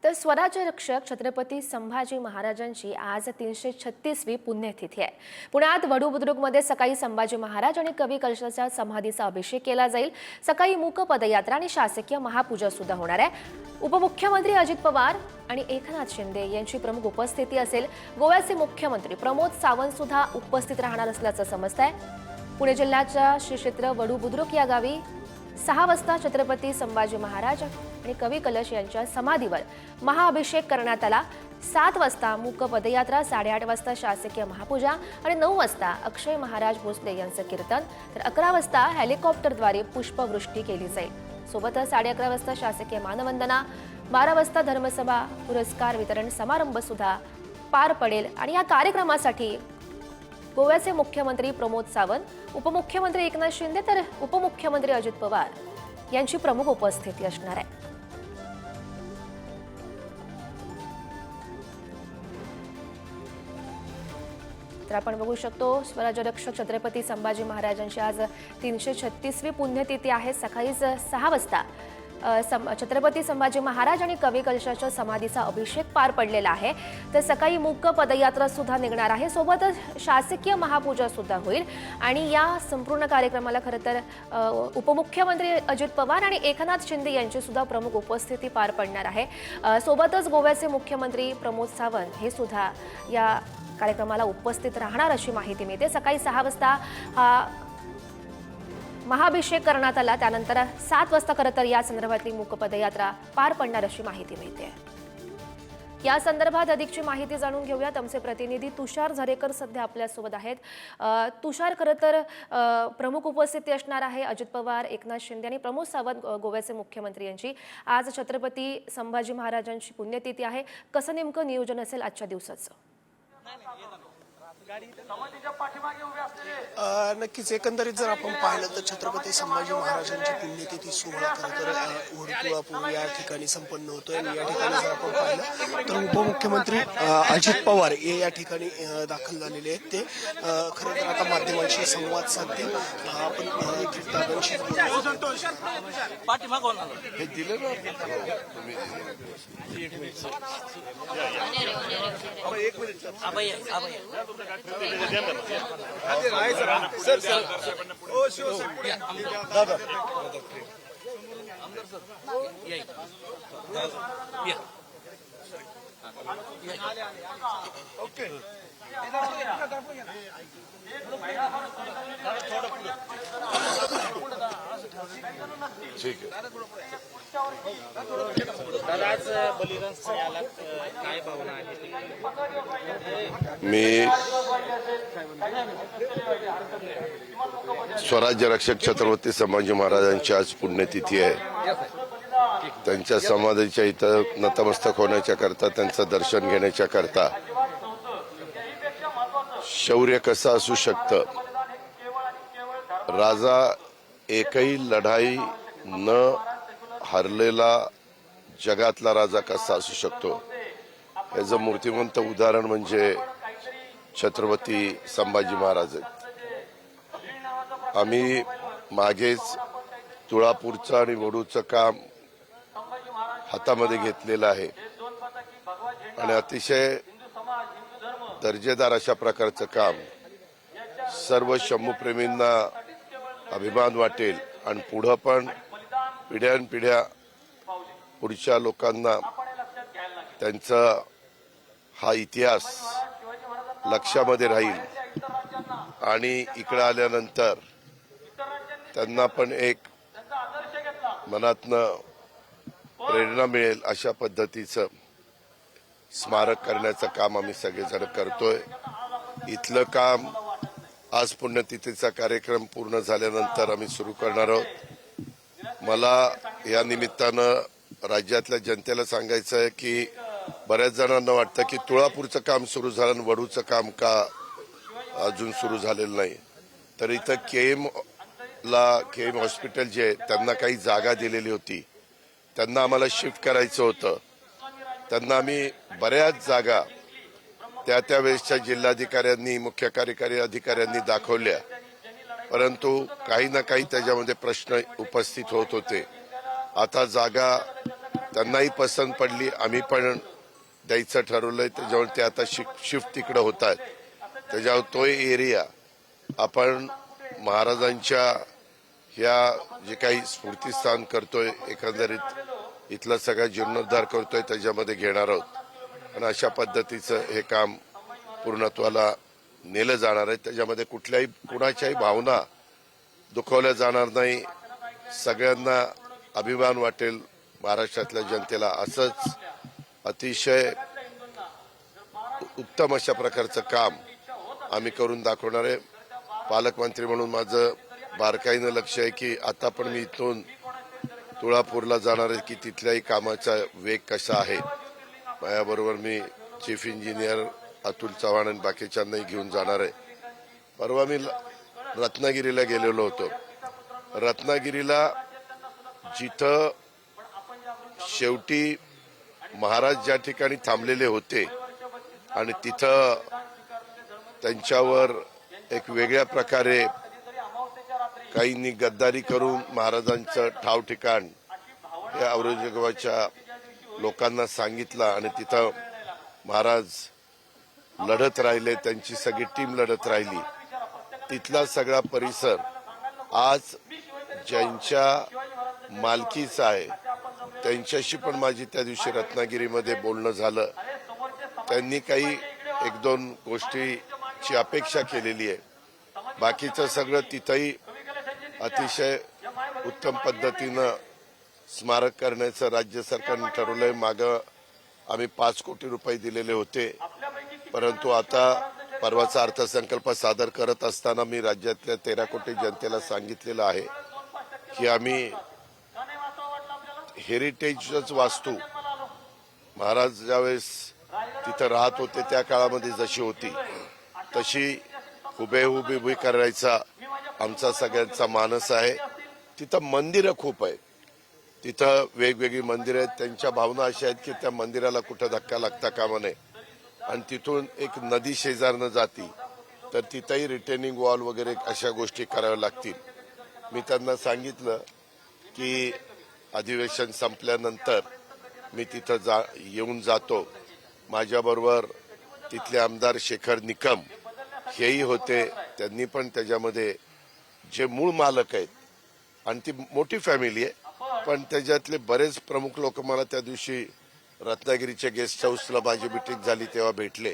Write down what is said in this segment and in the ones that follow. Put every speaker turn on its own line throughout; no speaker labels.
तर स्वराज्य रक्षक छत्रपती संभाजी महाराजांची आज 336वी पुण्यतिथी आहे। पुण्यात वडू बुद्रुकमध्ये सकाळी संभाजी महाराज आणि कवी कलशाच्या समाधीचा अभिषेक केला जाईल। सकाळी मूक पदयात्रा आणि शासकीय महापूजा सुद्धा होणार आहे। उपमुख्यमंत्री अजित पवार आणि एकनाथ शिंदे यांची प्रमुख उपस्थिती असेल। गोव्याचे मुख्यमंत्री प्रमोद सावंत सुद्धा उपस्थित राहणार असल्याचं समजतंय। पुणे जिल्ह्याच्या श्री क्षेत्र वडू बुद्रुक या गावी 6 वाजता छत्रपती संभाजी महाराज आणि कवी कलश यांच्या समाधीवर महाअभिषेक करण्यात आला। 7 वाजता मूक पदयात्रा, 8:30 वाजता शासकीय महापूजा आणि 9 वाजता अक्षय महाराज भोसले यांचं कीर्तन, तर 11 वाजता हेलिकॉप्टरद्वारे पुष्पवृष्टी केली जाईल। सोबतच 11:30 वाजता शासकीय मानवंदना, 12 वाजता धर्मसभा पुरस्कार वितरण समारंभ सुद्धा पार पडेल। आणि या कार्यक्रमासाठी गोव्याचे मुख्यमंत्री प्रमोद सावंत, उपमुख्यमंत्री एकनाथ शिंदे तर उपमुख्यमंत्री अजित पवार यांची प्रमुख उपस्थिती असणार आहे। तर आपण बघू शकतो स्वराज्य रक्षक छत्रपती संभाजी महाराजांची आज 336वी पुण्यतिथी आहे। सकाळीच 6 वाजता छत्रपती संभाजी महाराज आणि कवी कलशाच्या समाधीचा अभिषेक पार पडलेला आहे। तर सकाळी मूक पदयात्रा सुद्धा निघणार आहे। सोबतच शासकीय महापूजा सुद्धा होईल आणि या संपूर्ण कार्यक्रमाला खरं तर उपमुख्यमंत्री अजित पवार आणि एकनाथ शिंदे यांची सुद्धा प्रमुख उपस्थिती पार पडणार आहे। सोबतच गोव्याचे मुख्यमंत्री प्रमोद सावंत हे सुद्धा या कार्यक्रमाला उपस्थित राहणार अशी माहिती मिळते। सकाळी 6 वाजता हा महाअभिषेक करण्यात आला। त्यानंतर 7 वाजता खरं तर या संदर्भातली मूक पदयात्रा पार पडणार अशी माहिती मिळते। या संदर्भात अधिकची माहिती जाणून घेऊयात। आमचे प्रतिनिधी तुषार झरेकर सध्या आपल्यासोबत आहेत। तुषार, खरं तर प्रमुख उपस्थिती असणार आहे अजित पवार, एकनाथ शिंदे आणि प्रमोद सावंत गोव्याचे मुख्यमंत्री यांची। आज छत्रपती संभाजी महाराजांची पुण्यतिथी आहे। कसं नेमकं नियोजन असेल आजच्या दिवसाचं?
नक्कीच एकंदरीत जर आपण पाहिलं तर छत्रपती संभाजी महाराजांची पुण्यतिथी सोहळा खरं तर वडू या ठिकाणी संपन्न होतोय। आणि या ठिकाणी जर आपण पाहिलं तर उपमुख्यमंत्री अजित पवार हे या ठिकाणी दाखल झालेले आहेत। ते खरं तर आता माध्यमांशी संवाद साधतील। आपण
हे दिलं ना एक मिनिट सर सर ओ शिव दादा ओके ठीक आहे।
आज बलिदान स्थळाला काय भावना आहे?
मी स्वराज्य रक्षक छत्रपती संभाजी महाराजांची आज पुण्यतिथी आहे। त्यांच्या समाधीच्या इथं नतमस्तक होण्याच्या करता, त्यांचं दर्शन घेण्याच्या करता, शौर्य कसं असू शकतं, राजा एकही लढाई न हरलेला जगातला राजा कसा असू शकतो याचं मूर्तिमंत उदाहरण म्हणजे छत्रपती संभाजी महाराज आहेत। आम्ही मागेच तुळापूरचं आणि वडूचं काम हातामध्ये घेतलेलं आहे आणि अतिशय दर्जेदार अशा प्रकारचं काम सर्व शंभूप्रेमींना अभिमान वाटेल आणि पुढं पण पिढ्यानपिढ्या पुढच्या लोकांना त्यांचा हा इतिहास लक्षामध्ये राहील आणि इकडे आल्यानंतर त्यांना पण एक मनातनं प्रेरणा मिळेल अशा पद्धतीचं स्मारक करण्याचं काम आम्ही सगळेजण करतोय। इथलं काम आज पुण्यतिथीचा कार्यक्रम पूर्ण झाल्यानंतर आम्ही सुरू करणार आहोत। मला या निमित्तानं राज्यातल्या जनतेला सांगायचं आहे की बऱ्याच जणांना वाटतं की तुळापूरचं काम सुरू झालं आणि वडूचं काम का अजून सुरू झालेलं नाही। तर इथं केएम हॉस्पिटल जे त्यांना काही जागा दिलेली होती, त्यांना आम्हाला शिफ्ट करायचं होतं। त्यांना आम्ही बऱ्याच जागा त्या वेळेसच्या जिल्हाधिकाऱ्यांनी, मुख्य कार्यकारी अधिकाऱ्यांनी दाखवल्या, परंतु काही ना काही त्याच्यामध्ये प्रश्न उपस्थित होत होते। आता जागा त्यांनाही पसंत पडली, आम्ही पण द्यायचं ठरवलंय. त्याच्यावर ते आता शिफ्ट तिकडे होत आहेत. त्याच्यावर तो एरिया आपण महाराजांच्या ह्या जे काही स्फूर्तीस्थान करतोय, एकंदरीत इथला सगळा जीर्णोद्धार करतोय, त्याच्यामध्ये घेणार आहोत. आणि अशा पद्धतीचं हे काम पूर्णत्वाला नेलं जाणार आहे. त्याच्यामध्ये कुणाच्याही भावना दुखवल्या जाणार नाही. सगळ्यांना अभिमान वाटेल महाराष्ट्रातल्या जनतेला. असंच अतिशय उत्तम अशा प्रकारचं काम आम्ही करून दाखवणार आहे. पालकमंत्री म्हणून माझं बारकाईनं लक्ष आहे की आता पण मी इथून तुळापूरला जाणार आहे की तिथल्याही कामाचा वेग कसा आहे. माझ्याबरोबर मी चीफ इंजिनियर अतुल चव्हाण आणि बाकीच्यांनाही घेऊन जाणार आहे. परवा मी रत्नागिरीला गेलेलो होतो. रत्नागिरीला जिथं शेवटी महाराज ज्या ठिकाणी थांबलेले होते आणि तिथं त्यांच्यावर एक वेगळ्या प्रकारे काहींनी गद्दारी करून महाराजांचं ठाव ठिकाण हे औरंगजेबाच्या लोकांना सांगितलं आणि तिथं महाराज लढत राहिले, त्यांची सगळी टीम लढत राहिली. तिथला सगळा परिसर आज ज्यांच्या मालकीचा आहे त्यांच्याशी पण माझी त्या दिवशी रत्नागिरीमध्ये बोलणं झालं. त्यांनी काही एक दोन गोष्टीची अपेक्षा केलेली आहे. बाकीचं सगळं तिथंही अतिशय उत्तम पद्धतीनं स्मारक करण्याचं राज्य सरकारने ठरवलंय. मागं आम्ही 5 कोटी रुपये दिलेले होते, परंतु आता परवाचा अर्थसंकल्प सादर करत असताना मी राज्यातल्या 13 कोटी जनतेला सांगितलेलं आहे की आम्ही हेरिटेजच वास्तू महाराज ज्यावेळेस तिथं राहत होते त्या काळामध्ये जशी होती तशी हुबेहूब उभी करायचा आमचा सगळ्यांचा मानस आहे. तिथं मंदिरं खूप आहेत, तिथं वेगवेगळी मंदिरं आहेत. त्यांच्या भावना अशा आहेत की त्या मंदिराला कुठं धक्का लागता कामा नये आणि तिथून एक नदी शेजारनं जाती तर तिथंही रिटेनिंग वॉल वगैरे अशा गोष्टी कराव्या लागतील. मी त्यांना सांगितलं की अधिवेशन संपल्यानंतर मी तिथं येऊन जातो. माझ्याबरोबर तिथले आमदार शेखर निकम हेही होते. त्यांनी पण त्याच्यामध्ये जे मूळ मालक आहेत आणि ती मोठी फॅमिली आहे पण त्याच्यातले बरेच प्रमुख लोक मला त्या दिवशी रत्नागिरीच्या गेस्ट हाऊसला माझी मिटिंग झाली तेव्हा भेटले.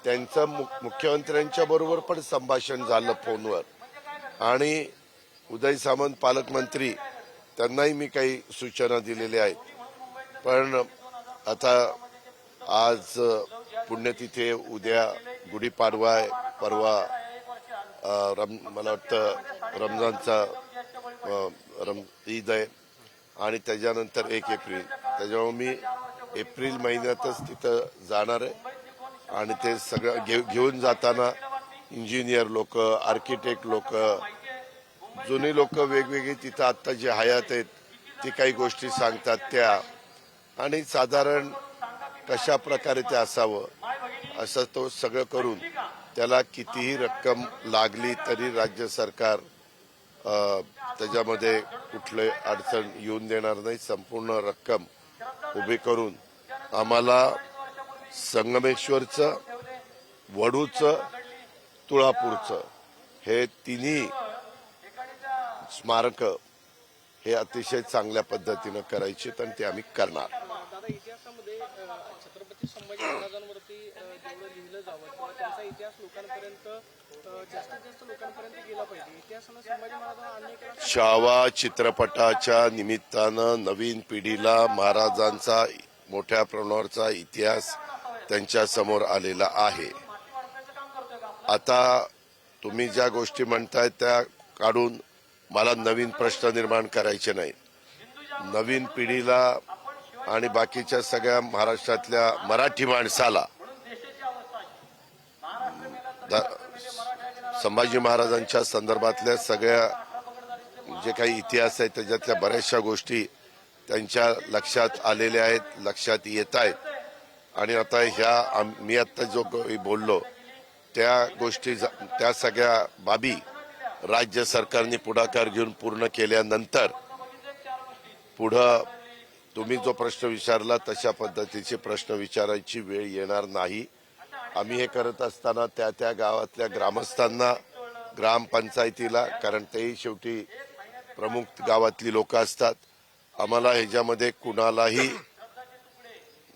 त्यांचं मुख्यमंत्र्यांच्या बरोबर पण संभाषण झालं फोनवर आणि उदय सामंत पालकमंत्री त्यांनाही मी काही सूचना दिलेल्या आहेत. पण आता आज पुण्यतिथी, उद्या गुढीपाडवा आहे, परवा मला वाटतं रमजानचा ईद आहे आणि त्याच्यानंतर 1 एप्रिल. त्याच्यामुळे मी एप्रिल महिन्यातच तिथं जाणार आहे आणि ते सगळं घेऊन जाताना इंजिनियर लोक, आर्किटेक्ट लोक, जुनी लोक वेगवेगळी तिथं आत्ता जे हयात आहेत ती काही गोष्टी सांगतात त्या आणि साधारण कशा प्रकारे ते असावं असं तो सगळं करून त्याला कितीही रक्कम लागली तरी राज्य सरकार त्याच्यामध्ये कुठले अडचण येऊन देणार नाही. संपूर्ण रक्कम उभी करून आम्हाला संगमेश्वरचं, वडूचं, तुळापूरचं हे तिन्ही स्मारक हे अतिशय चांगल्या पद्धतीनं करायचे आणि ते आम्ही करणार.
दादा, इतिहासामध्ये छत्रपती संभाजी महाराजांवरती जेवढं लिहिलं जावं किंवा त्यांचा इतिहास लोकांपर्यंत जास्तीत जास्त लोकांपर्यंत गेला पाहिजे. इतिहासानं संभाजी महाराजांना अनेक
छावा चित्रपटाच्या निमित्तानं नवीन पिढीला महाराजांचा मोठ्या प्रमाणावरचा इतिहास त्यांच्या समोर आलेला आहे. आता तुम्ही ज्या गोष्टी म्हणताय त्या काढून मला नवीन प्रश्न निर्माण करायचे नाही. नवीन पिढीला आणि बाकीच्या सगळ्या महाराष्ट्रातल्या मराठी माणसाला संभाजी महाराजांच्या संदर्भातल्या सगळ्या जे काही इतिहास आहे त्याच्यातल्या बऱ्याचशा गोष्टी त्यांच्या लक्षात आलेल्या आहेत, लक्षात येत आहेत. आणि आता मी आता जो बोललो त्या गोष्टी, त्या सगळ्या बाबी राज्य सरकारने पुढाकार घेऊन पूर्ण केल्यानंतर पुढं तुम्ही जो प्रश्न विचारला तशा पद्धतीचे प्रश्न विचारायची वेळ येणार नाही. आम्ही हे करत असताना त्या त्या गावातल्या ग्रामस्थांना, ग्रामपंचायतीला, कारण तेही शेवटी प्रमुख गावातली लोक असतात, आम्हाला ह्याच्यामध्ये कुणालाही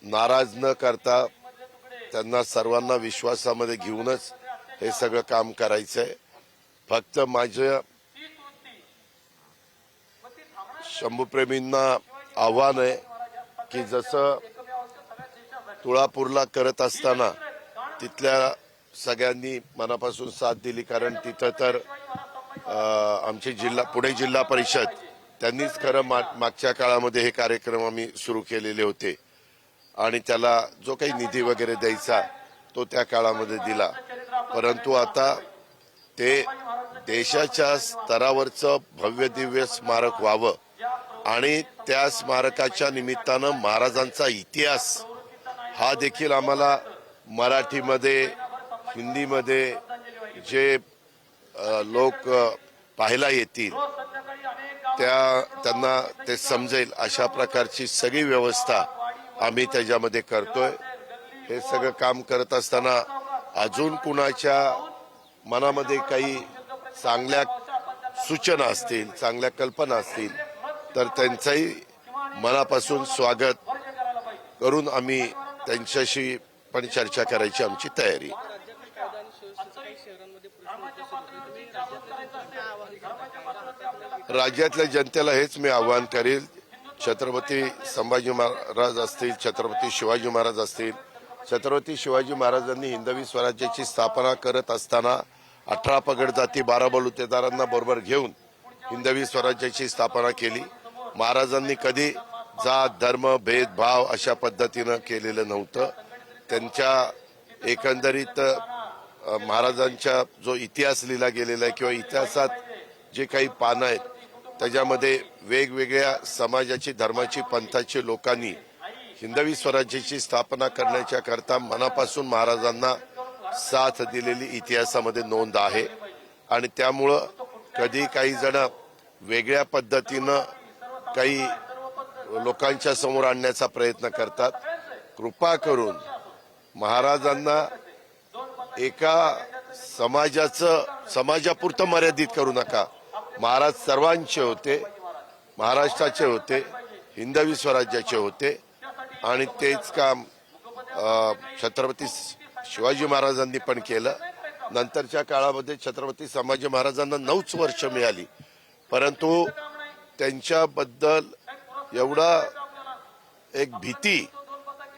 नाराज न करता त्यांना सर्वांना विश्वासामध्ये घेऊनच हे सगळं काम करायचंय. फक्त माझं शंभूप्रेमींना आव्हान आहे की जसं तुळापूरला करत असताना तिथल्या सगळ्यांनी मनापासून साथ दिली, कारण तिथं तर आमचे पुणे जिल्हा परिषद त्यांनीच खरं मागच्या काळामध्ये हे कार्यक्रम आम्ही सुरू केलेले होते आणि त्याला जो काही निधी वगैरे द्यायचा तो त्या काळामध्ये दिला. परंतु आता ते देशाच्या स्तरावरचं भव्य दिव्य स्मारक व्हावं आणि त्या स्मारकाच्या निमित्तानं महाराजांचा इतिहास हा देखील आम्हाला मराठीमध्ये, हिंदीमध्ये जे लोक पाहायला येतील त्यांना ते समजेल अशा प्रकारची सगळी व्यवस्था आम्ही त्याच्यामध्ये करतोय. हे सगळं काम करत असताना अजून कुणाच्या मनामध्ये काही चांगल्या सूचना असतील, चांगल्या कल्पना असतील तर त्यांचंही मनापासून स्वागत करून आम्ही त्यांच्याशी पण चर्चा करायची आमची तयारी. राज्यातल्या जनतेला हेच मी आवाहन करेल, छत्रपती संभाजी महाराज असतील, छत्रपती शिवाजी महाराज असतील. छत्रपती शिवाजी महाराजांनी हिंदवी स्वराज्याची स्थापना करत असताना 18 पगड जाती 12 बलुतेदारांना बरोबर घेऊन हिंदवी स्वराज्याची स्थापना केली. महाराजांनी कधी जात, धर्म, भेदभाव अशा पद्धतीनं केलेलं नव्हतं. त्यांच्या एकंदरीत महाराजांच्या जो इतिहास लिहिला गेलेला आहे किंवा इतिहासात जे काही पानं आहेत त्याच्यामध्ये वेगवेगळ्या समाजाची, धर्माची, पंथाची लोकांनी हिंदवी स्वराज्याची स्थापना करण्याच्या करता मनापासून महाराजांना साथ दिलेली इतिहासामध्ये नोंद आहे. आणि त्यामुळं कधी काही जण वेगळ्या पद्धतीनं काही लोकांच्या समोर आणण्याचा प्रयत्न करतात. कृपा करून महाराजांना एका समाजापुरतं मर्यादित करू नका. महाराज सर्वांचे होते, महाराष्ट्राचे होते, हिंदवी स्वराज्याचे होते आणि तेच काम छत्रपती शिवाजी महाराजांनी पण केलं. नंतरच्या काळामध्ये छत्रपती संभाजी महाराजांना 9च वर्ष मिळाली, परंतु त्यांच्याबद्दल एवढा एक भीती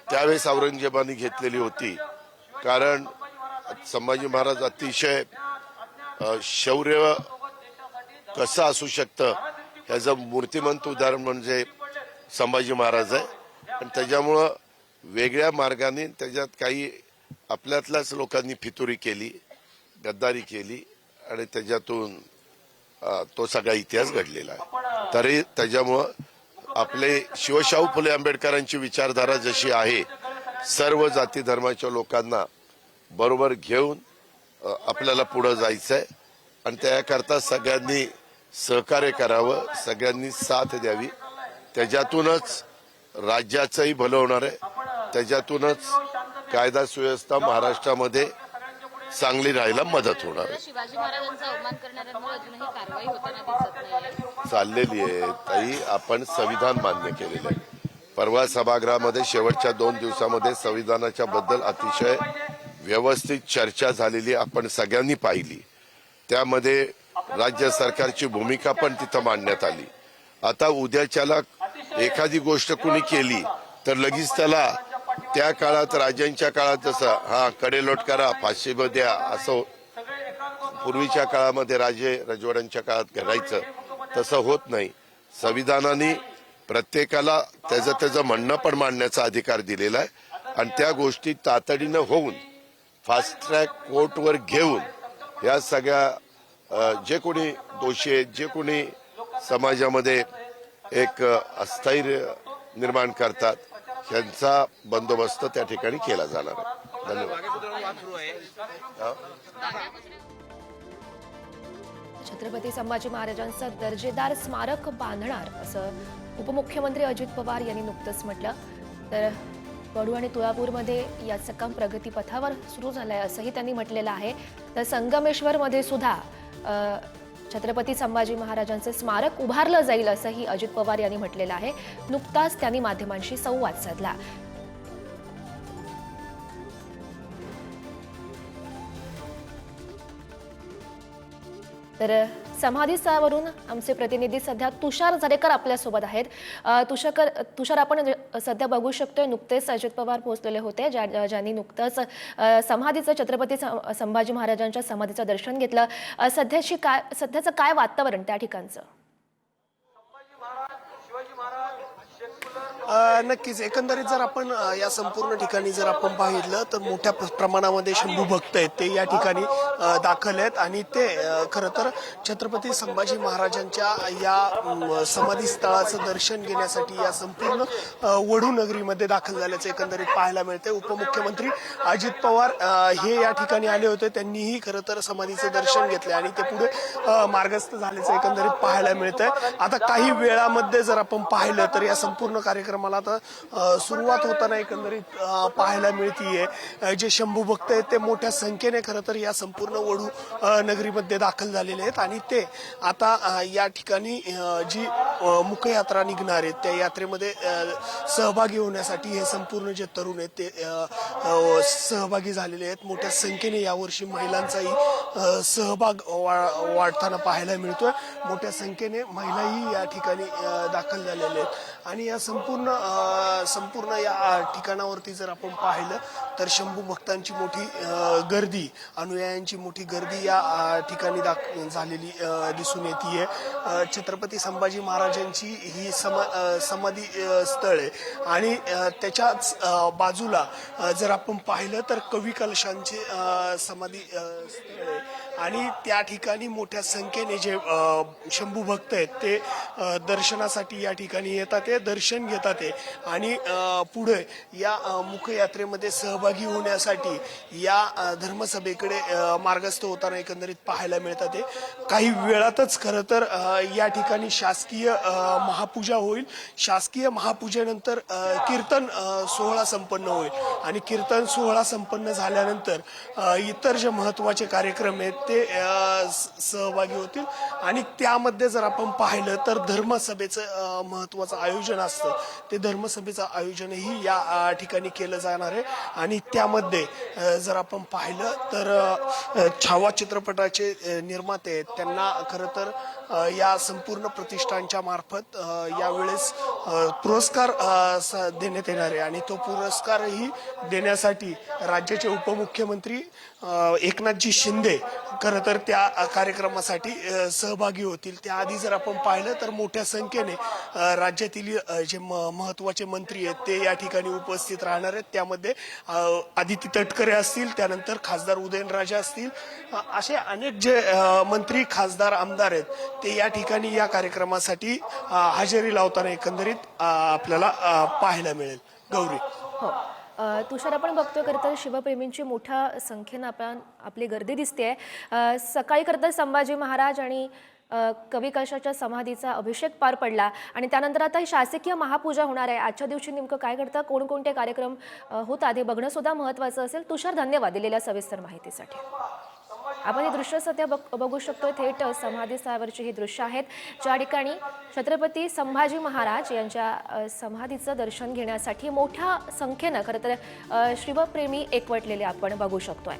त्यावेळेस औरंगजेबाने घेतलेली होती, कारण संभाजी महाराज अतिशय शौर्य कसं असू शकतं ह्याचं मूर्तिमंत उदाहरण म्हणजे संभाजी महाराज आहे. आणि त्याच्यामुळं वेगळ्या मार्गाने त्याच्यात काही आपल्यातल्याच लोकांनी फितुरी केली, गद्दारी केली आणि त्याच्यातून तो सगळा इतिहास घडलेला आहे. तरी त्याच्यामुळं आपले शिवशाहू फुले आंबेडकरांची विचारधारा जशी आहे, सर्व जाती धर्माच्या लोकांना बरोबर घेऊन आपल्याला पुढे जायचंय आणि त्याकरता सगळ्यांनी सहकार्य करावं, सगळ्यांनी साथ द्यावी. त्याच्यातूनच राज्याचंही भलं होणार आहे, त्याच्यातूनच कायदा सुव्यवस्था महाराष्ट्रामध्ये चांगली राहायला मदत होणार आहे.
शिवाजी महाराजांचा अवमान करणाऱ्यांवर अजूनही कारवाई होताना दिसत नाहीये.
चाललेली आहे ताई. आपण संविधान मान्य केलेलं आहे. परवा सभागृहामध्ये शेवटच्या 2 दिवसामध्ये संविधानाच्या बद्दल अतिशय व्यवस्थित चर्चा झालेली आपण सगळ्यांनी पाहिली. त्यामध्ये राज्य सरकारची भूमिका पण तिथं मांडण्यात आली. आता उद्याच्याला एखादी गोष्ट कुणी केली तर लगेच त्याला त्या काळात, राजांच्या काळात जसं कडेलोट करा, फाशी द्या असं पूर्वीच्या काळामध्ये राजे रजवाड्यांच्या काळात घडायचं, तसं होत नाही. संविधानाने प्रत्येकाला त्याचं म्हणणं पण मांडण्याचा अधिकार दिलेला आहे आणि त्या गोष्टी तातडीनं होऊन फास्ट ट्रॅक कोर्टवर घेऊन या सगळ्या जे कोणी दोषी आहेत, जे कोणी समाजामध्ये एक अस्थैर्य निर्माण करतात, यांचा बंदोबस्त त्या ठिकाणी केला जाणार आहे. धन्यवाद.
छत्रपती संभाजी महाराजांचं दर्जेदार स्मारक बांधणार असं उपमुख्यमंत्री अजित पवार यांनी नुकतंच म्हटलं. तर वडू आणि तुळापूरमध्ये याचं काम प्रगतीपथावर सुरू झालं आहे असंही त्यांनी म्हटलेलं आहे. तर संगमेश्वरमध्ये सुद्धा छत्रपती संभाजी महाराजांचे स्मारक उभारलं जाईल असंही अजित पवार यांनी म्हटलेलं आहे. नुकताच त्यांनी माध्यमांशी संवाद साधला. तर समाधी स्थळावरून आमचे प्रतिनिधी सध्या तुषार जारेकर आपल्यासोबत आहेत. तुषार, आपण सध्या बघू शकतोय नुकतेच अजित पवार पोहोचलेले होते, ज्यांनी नुकतंच समाधीचं छत्रपती संभाजी महाराजांच्या समाधीचं दर्शन घेतलं. सध्याचं काय वातावरण त्या ठिकाणचं?
नक्कीच एकंदरीत जर आपण या संपूर्ण ठिकाणी जर आपण पाहिलं तर मोठ्या प्रमाणामध्ये शंभू भक्त आहेत ते या ठिकाणी दाखल आहेत आणि ते खरं तर छत्रपती संभाजी महाराजांच्या या समाधी स्थळाचं दर्शन घेण्यासाठी या संपूर्ण वडू नगरीमध्ये दाखल झाल्याचं एकंदरीत पाहायला मिळते. उपमुख्यमंत्री अजित पवार हे या ठिकाणी आले होते, त्यांनीही खरं तर समाधीचं दर्शन घेतले आणि ते पुढे मार्गस्थ झाल्याचं एकंदरीत पाहायला मिळतंय. आता काही वेळामध्ये जर आपण पाहिलं तर या संपूर्ण कार्यक्रमाला आता सुरुवात होताना एकंदरीत पाहायला मिळतीये. जे शंभू भक्त आहेत ते मोठ्या संख्येने खरं तर या संपूर्ण वडू नगरीमध्ये दाखल झालेले आहेत आणि ते आता या ठिकाणी जी मुखयात्रा निघणार आहेत त्या यात्रेमध्ये सहभागी होण्यासाठी हे संपूर्ण जे तरुण आहेत ते सहभागी झालेले आहेत. मोठ्या संख्येने यावर्षी महिलांचाही सहभाग वाढताना पाहायला मिळतोय. मोठ्या संख्येने महिलाही या ठिकाणी दाखल झालेल्या आहेत आणि या संपूर्ण या ठिकाणावरती जर आपण पाहिलं तर शंभू भक्तांची मोठी गर्दी, अनुयायांची मोठी गर्दी या ठिकाणी झालेली दिसून येते. छत्रपती संभाजी महाराजांची ही समाधी स्थळ आहे आणि त्याच्याच बाजूला जर आपण पाहिलं तर कवी कलशांचे समाधी स्थळ आहे आणि त्या ठिकाणी मोठ्या संख्येने जे शंभू भक्त आहेत ते दर्शनासाठी या ठिकाणी येतात, ते दर्शन घेतात आणि पुढे या मुखयात्रेमध्ये सहभागी होण्यासाठी या धर्मसभेकडे मार्गस्थ होताना एकंदरीत पाहायला मिळतात. काही वेळातच खरं तर या ठिकाणी शासकीय महापूजा होईल. शासकीय महापूजेनंतर कीर्तन सोहळा संपन्न होईल आणि कीर्तन सोहळा संपन्न झाल्यानंतर इतर जे महत्वाचे कार्यक्रम आहेत ते सहभागी होतील आणि त्यामध्ये जर आपण पाहिलं तर धर्मसभेचं महत्वाचं आयोजन असतं. ते धर्मसभेचं आयोजनही या ठिकाणी केलं जाणार आहे आणि त्यामध्ये जर आपण पाहिलं तर छावा चित्रपटाचे निर्माते आहेत त्यांना खरं तर या संपूर्ण प्रतिष्ठानच्या मार्फत यावेळेस पुरस्कार देण्यात येणार आहे आणि तो पुरस्कारही देण्यासाठी राज्याचे उपमुख्यमंत्री एकनाथजी शिंदे खरं तर त्या कार्यक्रमासाठी सहभागी होतील. त्याआधी जर आपण पाहिलं तर मोठ्या संख्येने राज्यातील जे महत्वाचे मंत्री आहेत ते या ठिकाणी उपस्थित राहणार आहेत. त्यामध्ये आदिती तटकरे असतील, त्यानंतर खासदार उदयनराजे असतील, असे अनेक जे मंत्री, खासदार, आमदार आहेत ते या ठिकाणी या कार्यक्रमासाठी हजेरी लावताना एकंदरीत आपल्याला पाहायला मिळेल. गौरी.
हो तुषार, आपण बघतोय खरं तर शिवप्रेमींची मोठ्या संख्येनं आपली गर्दी दिसते. सकाळी खरं तर संभाजी महाराज आणि कवी कलशाच्या समाधीचा अभिषेक पार पडला आणि त्यानंतर आता ही शासकीय महापूजा होणार आहे. आजच्या दिवशी नेमकं काय घडतं, कोणकोणते कार्यक्रम होतात हे बघणं सुद्धा महत्त्वाचं असेल. तुषार, धन्यवाद दिलेल्या सविस्तर माहितीसाठी. आपण हे दृश्य सध्या बघू शकतो, थेट समाधी स्थळावरची ही दृश्य आहेत ज्या ठिकाणी छत्रपती संभाजी महाराज यांच्या समाधीचं दर्शन घेण्यासाठी मोठ्या संख्येनं खरं तर शिवप्रेमी एकवटलेले आपण बघू शकतोय.